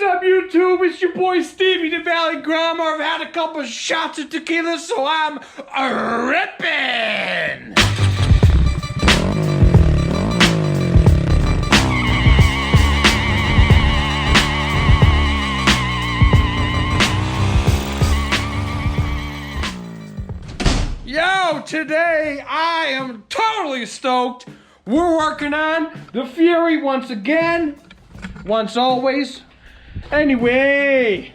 is up, YouTube? It's your boy Stevie the Valley Grandma. I've had a couple shots of tequila, so I'm ripping. Yo, today I am totally stoked. We're working on the Fury once again. Once always. Anyway,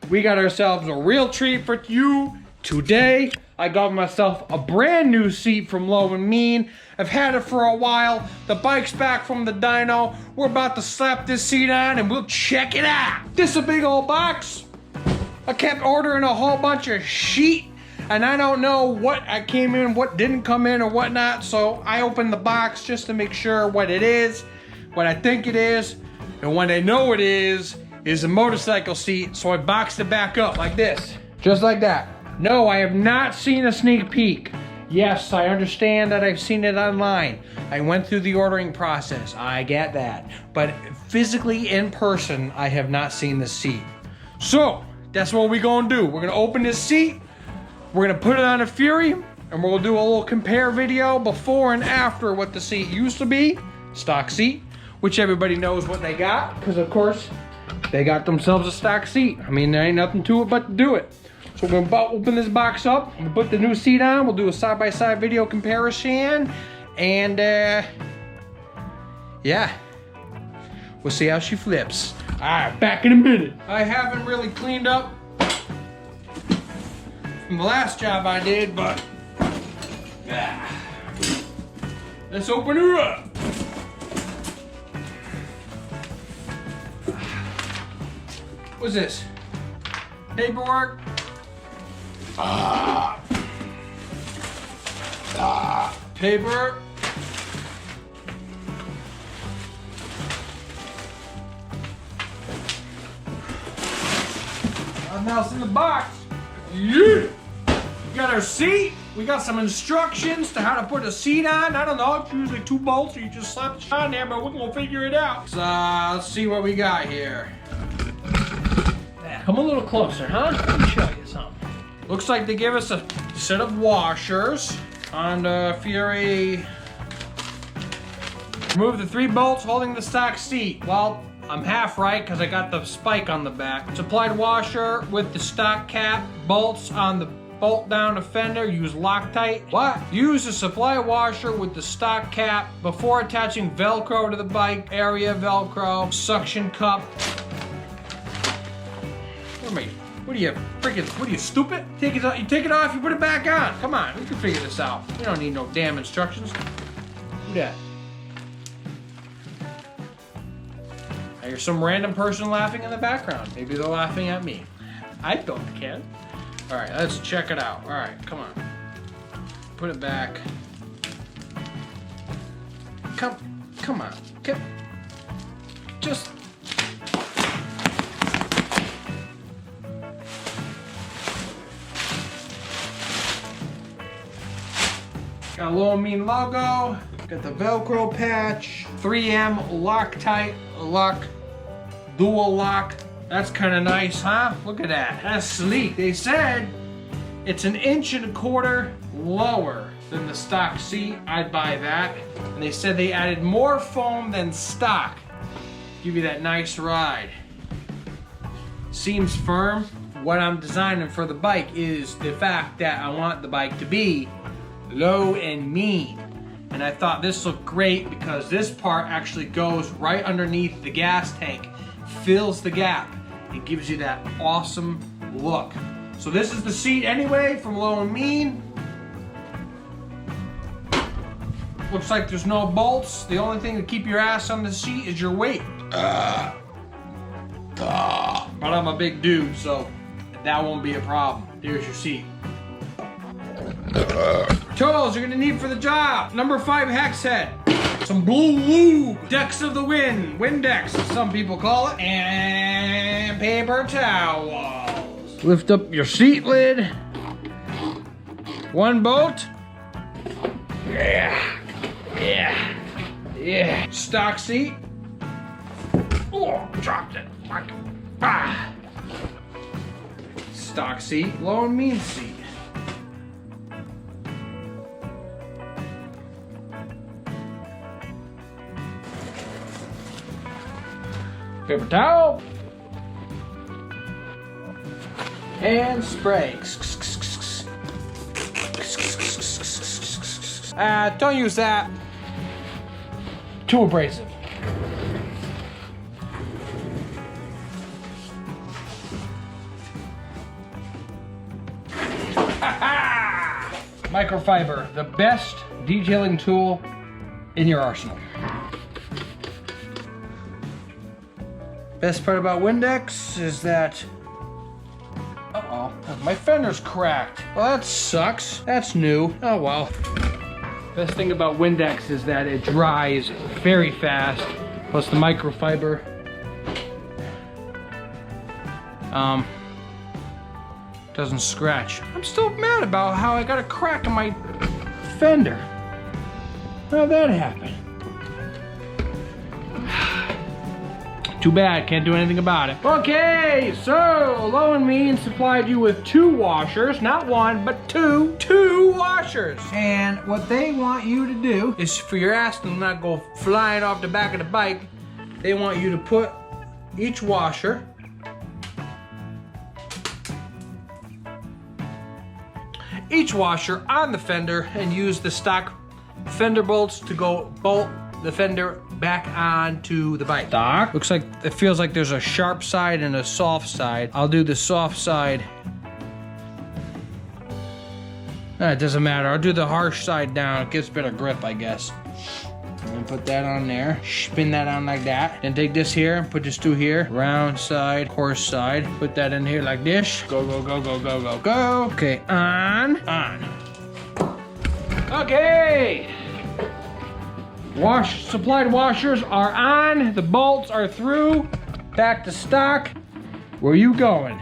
we got ourselves a real treat for you today. I got myself a brand new seat from Low and Mean. I've had it for a while. The bike's back from the dyno. We're about to slap this seat on and we'll check it out. This is a big old box. I kept ordering a whole bunch of shit, and I don't know what I came in, what didn't come in or whatnot, so I opened the box just to make sure what it is, what I think it is, and what I know it is a motorcycle seat, so I boxed it back up like this. Just like that. No, I have not seen a sneak peek. Yes, I understand that I've seen it online. I went through the ordering process, I get that. But physically in person, I have not seen the seat. So, that's what we're gonna do. We're gonna open this seat, we're gonna put it on a Fury, and we'll do a little compare video before and after what the seat used to be, stock seat, which everybody knows what they got, because of course, they got themselves a stock seat. I mean, there ain't nothing to it but to do it. So we're gonna open this box up, we'll put the new seat on, we'll do a side-by-side video comparison, and yeah, we'll see how she flips. All right, back in a minute. I haven't really cleaned up from the last job I did, but let's open her up. What's this? Paperwork? Paper? Nothing else in the box. Yeah! We got our seat. We got some instructions to how to put a seat on. I don't know, it's usually 2 bolts, or you just slap it on there, but we're gonna figure it out. So, let's see what we got here. Come a little closer, huh? Let me show you something. Looks like they give us a set of washers on the Fury. Remove the 3 bolts holding the stock seat. Well, I'm half right because I got the spike on the back. Supplied washer with the stock cap, bolts on the bolt down the fender, use Loctite. What? Use a supply washer with the stock cap before attaching Velcro to the bike area, Velcro, suction cup. What are you freaking, what are you, stupid? Take it off, you take it off, you put it back on. Come on, we can figure this out. We don't need no damn instructions. Do that. I hear some random person laughing in the background. Maybe they're laughing at me. I don't care. All right, let's check it out. All right, come on. Put it back. Come on. Just. Got a Low and Mean logo. Got the Velcro patch. 3M Loctite lock. Dual lock. That's kind of nice, huh? Look at that. That's sleek. They said it's 1.25 inches lower than the stock seat. I'd buy that. And they said they added more foam than stock. Give you that nice ride. Seems firm. What I'm designing for the bike is the fact that I want the bike to be low and mean. And I thought this looked great because this part actually goes right underneath the gas tank, fills the gap. It gives you that awesome look. So this is the seat anyway from Low and Mean. Looks like there's no bolts. The only thing to keep your ass on the seat is your weight. But I'm a big dude, so that won't be a problem. Here's your seat. Tools you're gonna need for the job. Number 5 hex head. Some blue lube. Decks of the wind. Windex, as some people call it. And paper towels. Lift up your seat lid. 1 bolt. Yeah. Yeah. Yeah. Stock seat. Oh, dropped it. Ah. Stock seat, low and mean seat. Paper towel. And spray. Don't use that. Too abrasive. Microfiber, the best detailing tool in your arsenal. Best part about Windex is that, uh-oh, my fender's cracked. Well, that sucks. That's new. Oh well. Best thing about Windex is that it dries very fast. Plus the microfiber. Doesn't scratch. I'm still mad about how I got a crack in my fender. How'd that happen? Too bad, can't do anything about it. Okay, so Low and Mean supplied you with 2 washers, not 1, but 2 washers. And what they want you to do is for your ass to not go flying off the back of the bike, they want you to put each washer on the fender and use the stock fender bolts to go bolt the fender back onto the bike. Stock. Looks like it feels like there's a sharp side and a soft side. I'll do the soft side. It doesn't matter. I'll do the harsh side down. It gives better grip, I guess. And put that on there. Spin that on like that. Then take this here, put this 2 here. Round side, coarse side. Put that in here like this. Go, go, go, go, go, go, go. Okay, on. Okay. Supplied washers are on. The bolts are through. Back to stock. Where are you going?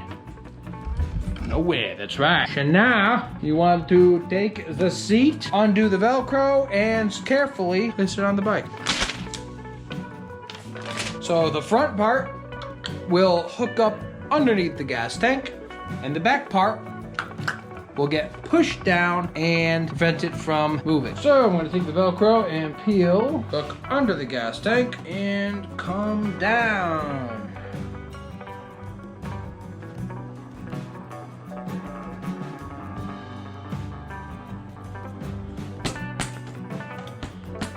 Nowhere, that's right. And now, you want to take the seat, undo the Velcro, and carefully place it on the bike. So the front part will hook up underneath the gas tank, and the back part will get pushed down and prevent it from moving. So I'm going to take the Velcro and peel, hook under the gas tank, and come down.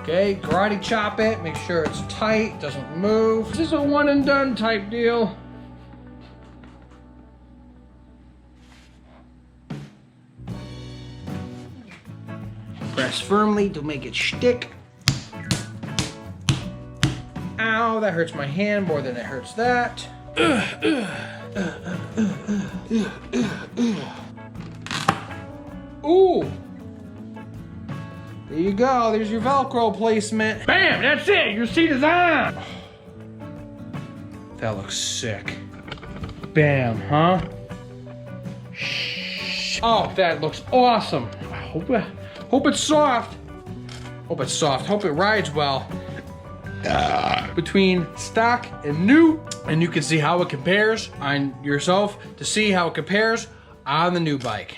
Okay, karate chop it, make sure it's tight, doesn't move. This is a one and done type deal. Press firmly to make it stick. Ow, that hurts my hand more than it hurts that. Ooh. There you go, there's your Velcro placement. Bam, that's it, your seat is on. That looks sick. Bam, huh? Oh, that looks awesome. I hope it's soft. Hope it's soft, hope it rides well. Between stock and new, and you can see how it compares on yourself to see how it compares on the new bike.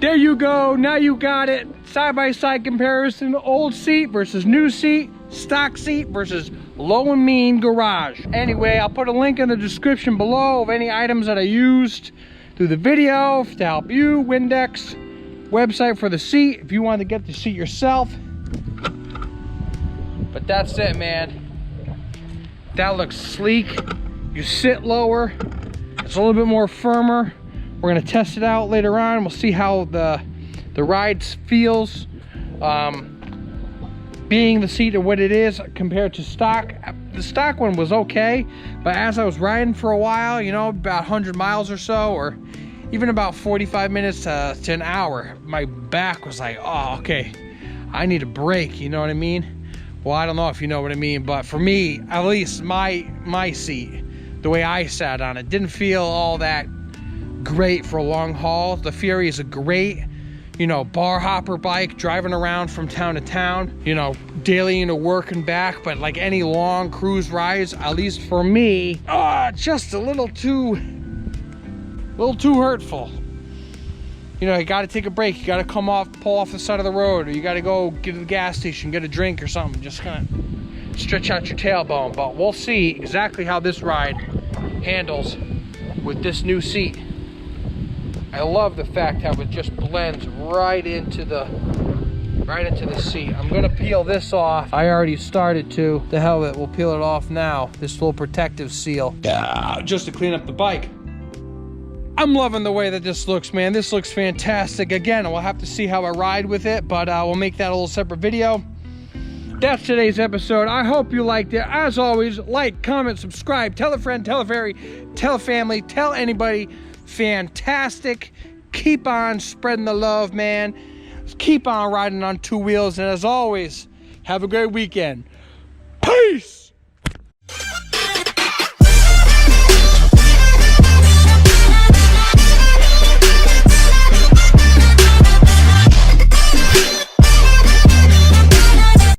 There you go, now you got it. Side-by-side comparison, old seat versus new seat, stock seat versus Low and Mean garage. Anyway, I'll put a link in the description below of any items that I used through the video to help you. Windex website for the seat if you want to get the seat yourself. But that's it, man. That looks sleek. You sit lower. It's a little bit more firmer. We're gonna test it out later on. We'll see how the ride feels. Being the seat of what it is compared to stock. The stock one was okay, but as I was riding for a while, you know, about 100 miles or so, or even about 45 minutes to an hour, my back was like, oh, okay, I need a break, you know what I mean? Well, I don't know if you know what I mean, but for me, at least my seat, the way I sat on it, didn't feel all that great for a long haul. The Fury is a great, you know, bar hopper bike, driving around from town to town, you know, daily into work and back. But like any long cruise rides, at least for me, just a little too hurtful. You know, you got to take a break. You got to pull off the side of the road, or you got to go get to the gas station, get a drink or something. Just kind of stretch out your tailbone. But we'll see exactly how this ride handles with this new seat. I love the fact how it just blends right into the seat. I'm gonna peel this off. I already started to. The hell with it, we'll peel it off now. This little protective seal. Just to clean up the bike. I'm loving the way that this looks, man. This looks fantastic. Again, we'll have to see how I ride with it, but we'll make that a little separate video. That's today's episode. I hope you liked it. As always, like, comment, subscribe, tell a friend, tell a fairy, tell a family, tell anybody. Fantastic. Keep on spreading the love, man. Keep on riding on two wheels, and as always, have a great weekend. Peace.